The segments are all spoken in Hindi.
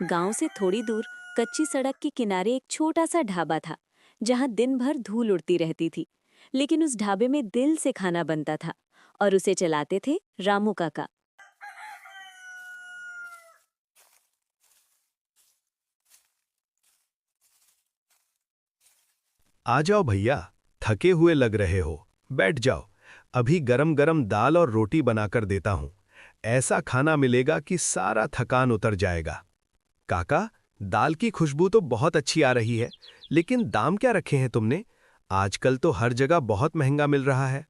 गांव से थोड़ी दूर कच्ची सड़क के किनारे एक छोटा सा ढाबा था, जहां दिन भर धूल उड़ती रहती थी। लेकिन उस ढाबे में दिल से खाना बनता था और उसे चलाते थे रामू काका। आ जाओ भैया, थके हुए लग रहे हो। बैठ जाओ, अभी गरम गरम दाल और रोटी बनाकर देता हूं। ऐसा खाना मिलेगा कि सारा थकान उतर जाएगा। काका, दाल की खुशबू तो बहुत अच्छी आ रही है, लेकिन दाम क्या रखे हैं तुमने? आजकल तो हर जगह बहुत महंगा मिल रहा है।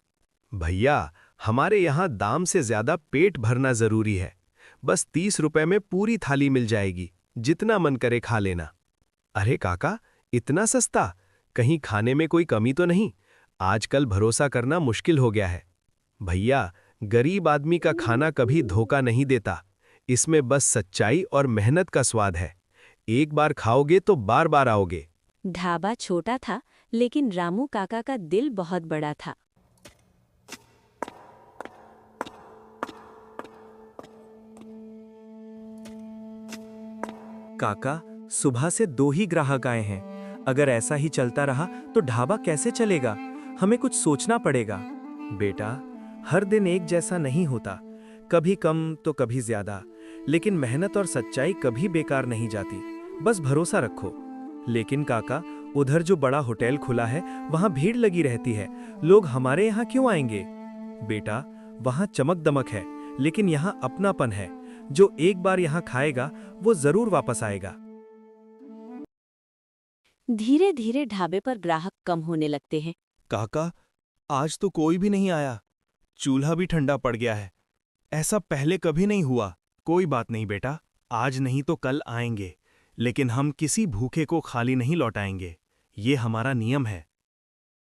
भैया, हमारे यहाँ दाम से ज्यादा पेट भरना जरूरी है। बस 30 रुपए में पूरी थाली मिल जाएगी, जितना मन करे खा लेना। अरे काका, इतना सस्ता? कहीं खाने में कोई कमी तो नहीं? आजकल भरोसा करना मुश्किल हो गया है। भैया, गरीब आदमी का खाना कभी धोखा नहीं देता। इसमें बस सच्चाई और मेहनत का स्वाद है। एक बार खाओगे तो बार बार आओगे। ढाबा छोटा था, लेकिन रामू काका का दिल बहुत बड़ा था। काका, सुबह से 2 ही ग्राहक आए हैं। अगर ऐसा ही चलता रहा तो ढाबा कैसे चलेगा? हमें कुछ सोचना पड़ेगा। बेटा, हर दिन एक जैसा नहीं होता, कभी कम तो कभी ज्यादा, लेकिन मेहनत और सच्चाई कभी बेकार नहीं जाती। बस भरोसा रखो। लेकिन काका, उधर जो बड़ा होटल खुला है, वहां भीड़ लगी रहती है। लोग हमारे यहाँ क्यों आएंगे? बेटा, वहां चमक दमक है, लेकिन यहाँ अपनापन है। जो एक बार यहाँ खाएगा, वो जरूर वापस आएगा। धीरे धीरे ढाबे पर ग्राहक कम होने लगते हैं। काका, आज तो कोई भी नहीं आया। चूल्हा भी ठंडा पड़ गया है। ऐसा पहले कभी नहीं हुआ। कोई बात नहीं बेटा, आज नहीं तो कल आएंगे, लेकिन हम किसी भूखे को खाली नहीं लौटाएंगे। ये हमारा नियम है।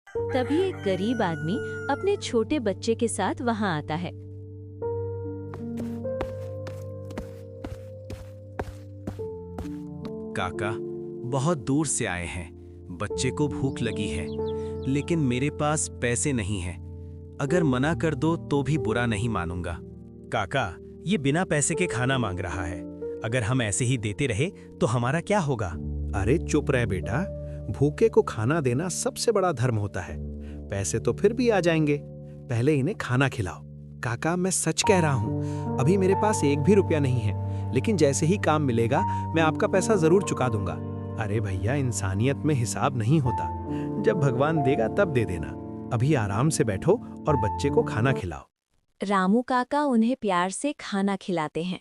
तभी एक गरीब आदमी अपने छोटे बच्चे के साथ वहां आता है। काका, बहुत दूर से आए हैं। बच्चे को भूख लगी है, लेकिन मेरे पास पैसे नहीं हैं। अगर मना कर दो तो भी बुरा नहीं मानूंगा। काका, ये बिना पैसे के खाना मांग रहा है। अगर हम ऐसे ही देते रहे तो हमारा क्या होगा? अरे चुप रहे बेटा, भूखे को खाना देना सबसे बड़ा धर्म होता है। पैसे तो फिर भी आ जाएंगे, पहले इन्हें खाना खिलाओ। काका, मैं सच कह रहा हूँ, अभी मेरे पास एक भी रुपया नहीं है, लेकिन जैसे ही काम मिलेगा मैं आपका पैसा जरूर चुका दूंगा। अरे भैया, इंसानियत में हिसाब नहीं होता। जब भगवान देगा तब दे देना। अभी आराम से बैठो और बच्चे को खाना खिलाओ। रामू काका उन्हें प्यार से खाना खिलाते हैं।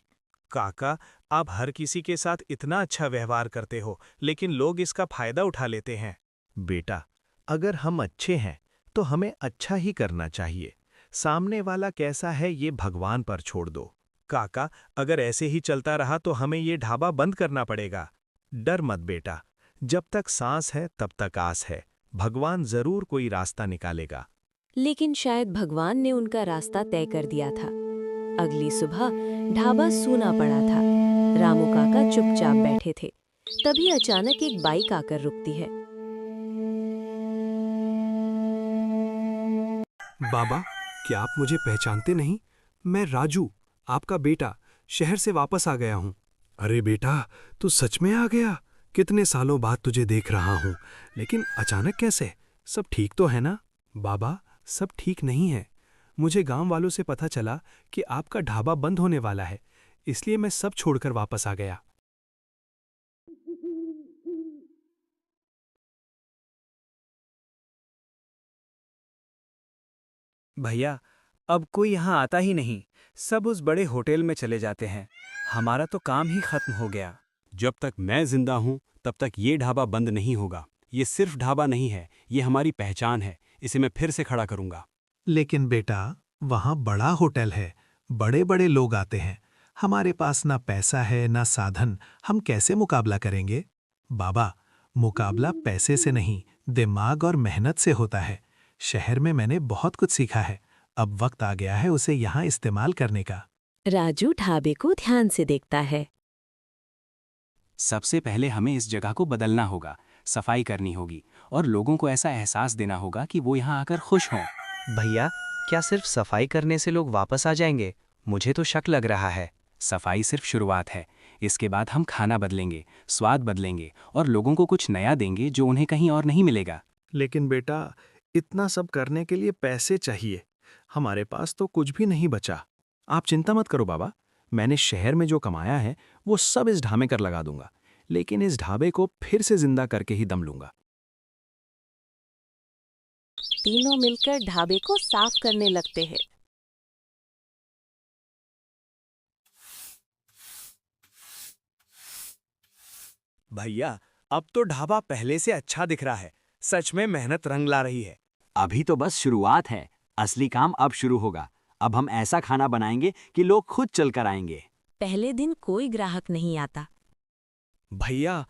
काका, आप हर किसी के साथ इतना अच्छा व्यवहार करते हो, लेकिन लोग इसका फायदा उठा लेते हैं। बेटा, अगर हम अच्छे हैं तो हमें अच्छा ही करना चाहिए। सामने वाला कैसा है ये भगवान पर छोड़ दो। काका, अगर ऐसे ही चलता रहा तो हमें ये ढाबा बंद करना पड़ेगा। डर मत बेटा, जब तक सांस है तब तक आस है। भगवान जरूर कोई रास्ता निकालेगा। लेकिन शायद भगवान ने उनका रास्ता तय कर दिया था। अगली सुबह ढाबा सूना पड़ा था। रामू काका चुपचाप बैठे थे। तभी अचानक एक बाइक आकर रुकती है। बाबा, क्या आप मुझे पहचानते नहीं? मैं राजू, आपका बेटा, शहर से वापस आ गया हूँ। अरे बेटा, तू सच में आ गया? कितने सालों बाद तुझे देख रहा हूँ, लेकिन अचानक कैसे? सब ठीक तो है ना? बाबा, सब ठीक नहीं है। मुझे गांव वालों से पता चला कि आपका ढाबा बंद होने वाला है, इसलिए मैं सब छोड़कर वापस आ गया। भैया, अब कोई यहाँ आता ही नहीं। सब उस बड़े होटल में चले जाते हैं। हमारा तो काम ही खत्म हो गया। जब तक मैं जिंदा हूं तब तक ये ढाबा बंद नहीं होगा। ये सिर्फ ढाबा नहीं है, ये हमारी पहचान है। इसे मैं फिर से खड़ा करूंगा। लेकिन बेटा, वहाँ बड़ा होटल है, बड़े बड़े लोग आते हैं। हमारे पास ना पैसा है ना साधन, हम कैसे मुकाबला करेंगे? बाबा, मुकाबला पैसे से नहीं, दिमाग और मेहनत से होता है। शहर में मैंने बहुत कुछ सीखा है, अब वक्त आ गया है उसे यहाँ इस्तेमाल करने का। राजू ढाबे को ध्यान से देखता है। सबसे पहले हमें इस जगह को बदलना होगा, सफाई करनी होगी और लोगों को ऐसा एहसास देना होगा कि वो यहाँ आकर खुश हों। भैया, क्या सिर्फ सफाई करने से लोग वापस आ जाएंगे? मुझे तो शक लग रहा है। सफाई सिर्फ शुरुआत है। इसके बाद हम खाना बदलेंगे, स्वाद बदलेंगे और लोगों को कुछ नया देंगे जो उन्हें कहीं और नहीं मिलेगा। लेकिन बेटा, इतना सब करने के लिए पैसे चाहिए। हमारे पास तो कुछ भी नहीं बचा। आप चिंता मत करो बाबा, मैंने शहर में जो कमाया है वो सब इस ढाबे कर लगा दूंगा, लेकिन इस ढाबे को फिर से जिंदा करके ही दम लूंगा। तीनों मिलकर ढाबे को साफ करने लगते हैं। भैया, अब तो ढाबा पहले से अच्छा दिख रहा है। सच में मेहनत रंग ला रही है। अभी तो बस शुरुआत है, असली काम अब शुरू होगा। अब हम ऐसा खाना बनाएंगे कि लोग खुद चलकर आएंगे। पहले दिन कोई ग्राहक नहीं आता। भैया,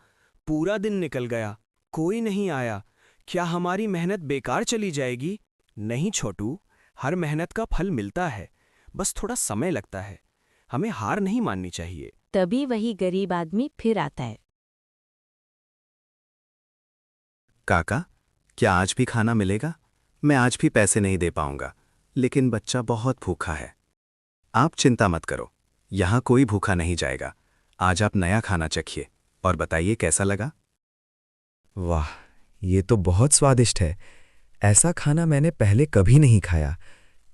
पूरा दिन निकल गया, कोई नहीं आया। क्या हमारी मेहनत बेकार चली जाएगी? नहीं छोटू, हर मेहनत का फल मिलता है, बस थोड़ा समय लगता है। हमें हार नहीं माननी चाहिए। तभी वही गरीब आदमी फिर आता है। काका, क्या आज भी खाना मिलेगा? मैं आज भी पैसे नहीं दे पाऊंगा, लेकिन बच्चा बहुत भूखा है। आप चिंता मत करो, यहाँ कोई भूखा नहीं जाएगा। आज आप नया खाना चखिए और बताइए कैसा लगा। वाह, ये तो बहुत स्वादिष्ट है। ऐसा खाना मैंने पहले कभी नहीं खाया।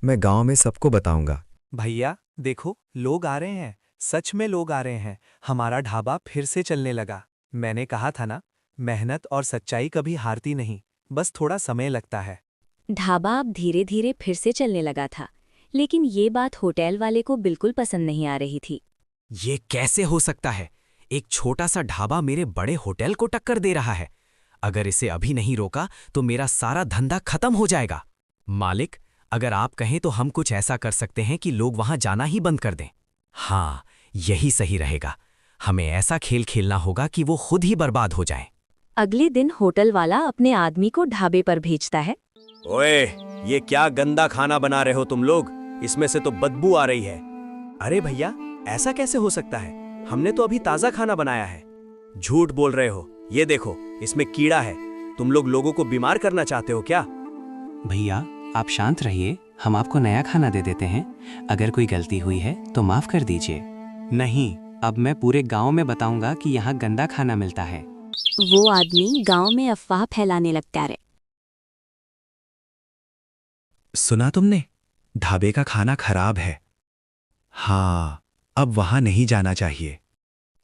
मैं गांव में सबको बताऊंगा। भैया देखो, लोग आ रहे हैं। सच में लोग आ रहे हैं। हमारा ढाबा फिर से चलने लगा। मैंने कहा था ना, मेहनत और सच्चाई कभी हारती नहीं, बस थोड़ा समय लगता है। ढाबा अब धीरे धीरे फिर से चलने लगा था, लेकिन ये बात होटल वाले को बिल्कुल पसंद नहीं आ रही थी। ये कैसे हो सकता है? एक छोटा सा ढाबा मेरे बड़े होटल को टक्कर दे रहा है। अगर इसे अभी नहीं रोका तो मेरा सारा धंधा खत्म हो जाएगा। मालिक, अगर आप कहें तो हम कुछ ऐसा कर सकते हैं कि लोग वहां जाना ही बंद कर दें। हाँ, यही सही रहेगा। हमें ऐसा खेल खेलना होगा कि वो खुद ही बर्बाद हो जाएं। अगले दिन होटल वाला अपने आदमी को ढाबे पर भेजता है। ओए, ये क्या गंदा खाना बना रहे हो तुम लोग? इसमें से तो बदबू आ रही है। अरे भैया, ऐसा कैसे हो सकता है? हमने तो अभी ताज़ा खाना बनाया है। झूठ बोल रहे हो। ये देखो, इसमें कीड़ा है। तुम लोग लोगों को बीमार करना चाहते हो क्या? भैया, आप शांत रहिए, हम आपको नया खाना दे देते हैं। अगर कोई गलती हुई है तो माफ कर दीजिए। नहीं, अब मैं पूरे गांव में बताऊंगा कि यहाँ गंदा खाना मिलता है। वो आदमी गांव में अफवाह फैलाने लगता है। सुना तुमने? ढाबे का खाना खराब है। हाँ, अब वहां नहीं जाना चाहिए।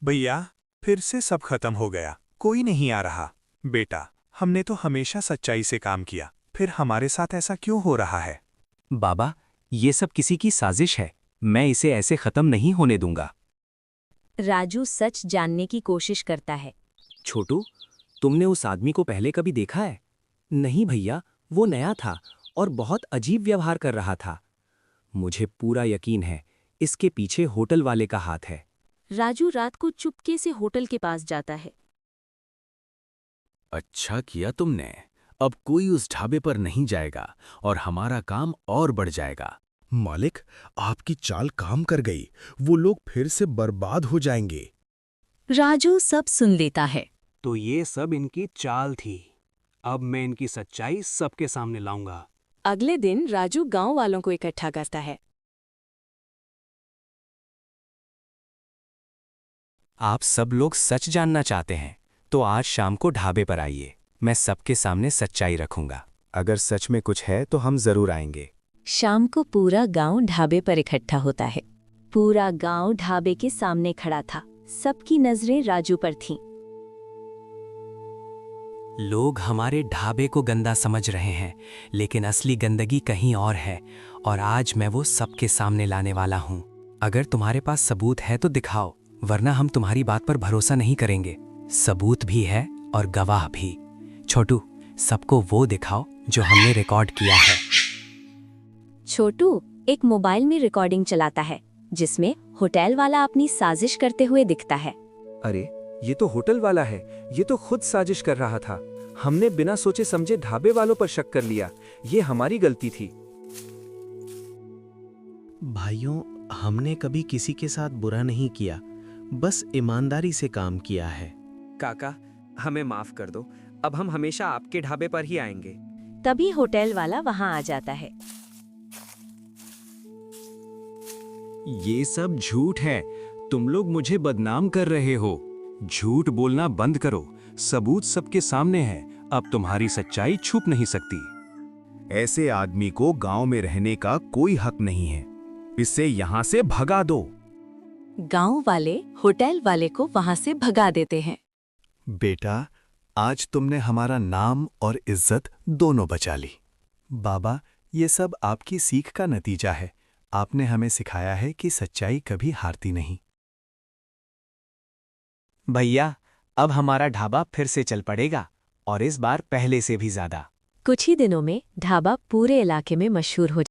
भैया, फिर से सब खत्म हो गया, कोई नहीं आ रहा। बेटा, हमने तो हमेशा सच्चाई से काम किया, फिर हमारे साथ ऐसा क्यों हो रहा है? बाबा, ये सब किसी की साजिश है। मैं इसे ऐसे खत्म नहीं होने दूंगा। राजू सच जानने की कोशिश करता है। छोटू, तुमने उस आदमी को पहले कभी देखा है? नहीं भैया, वो नया था और बहुत अजीब व्यवहार कर रहा था। मुझे पूरा यकीन है, इसके पीछे होटल वाले का हाथ है। राजू रात को चुपके से होटल के पास जाता है। अच्छा किया तुमने। अब कोई उस ढाबे पर नहीं जाएगा और हमारा काम और बढ़ जाएगा। मालिक, आपकी चाल काम कर गई। वो लोग फिर से बर्बाद हो जाएंगे। राजू सब सुन लेता है। तो ये सब इनकी चाल थी। अब मैं इनकी सच्चाई सबके सामने लाऊंगा। अगले दिन राजू गांव वालों को इकट्ठा करता है। आप सब लोग सच जानना चाहते हैं तो आज शाम को ढाबे पर आइए। मैं सबके सामने सच्चाई रखूंगा। अगर सच में कुछ है तो हम जरूर आएंगे। शाम को पूरा गांव ढाबे पर इकट्ठा होता है। पूरा गांव ढाबे के सामने खड़ा था। सबकी नजरें राजू पर थीं। लोग हमारे ढाबे को गंदा समझ रहे हैं, लेकिन असली गंदगी कहीं और है और आज मैं वो सबके सामने लाने वाला हूं। अगर तुम्हारे पास सबूत है तो दिखाओ, वरना हम तुम्हारी बात पर भरोसा नहीं करेंगे। सबूत भी है और गवाह भी। छोटू, सबको वो दिखाओ जो हमने रिकॉर्ड किया है। छोटू एक मोबाइल में रिकॉर्डिंग चलाता है, जिसमें होटल वाला अपनी साजिश करते हुए दिखता है। अरे, ये तो होटल वाला है। ये तो खुद साजिश कर रहा था। हमने बिना सोचे समझे ढाबे वालों पर शक कर लिया। ये हमारी गलती थी। भाइयों, हमने कभी किसी के साथ बुरा नहीं किया, बस ईमानदारी से काम किया है। काका, हमें माफ कर दो। अब हम हमेशा आपके ढाबे पर ही आएंगे। तभी होटल वाला वहां आ जाता है। ये सब झूठ है। तुम लोग मुझे बदनाम कर रहे हो। झूठ बोलना बंद करो, सबूत सबके सामने है, अब तुम्हारी सच्चाई छुप नहीं सकती। ऐसे आदमी को गांव में रहने का कोई हक नहीं है, इसे यहां से भगा दो। गांव वाले होटल वाले को वहां से भगा देते हैं। बेटा, आज तुमने हमारा नाम और इज्जत दोनों बचा ली। बाबा, ये सब आपकी सीख का नतीजा है। आपने हमें सिखाया है कि सच्चाई कभी हारती नहीं। भैया, अब हमारा ढाबा फिर से चल पड़ेगा, और इस बार पहले से भी ज्यादा। कुछ ही दिनों में ढाबा पूरे इलाके में मशहूर हो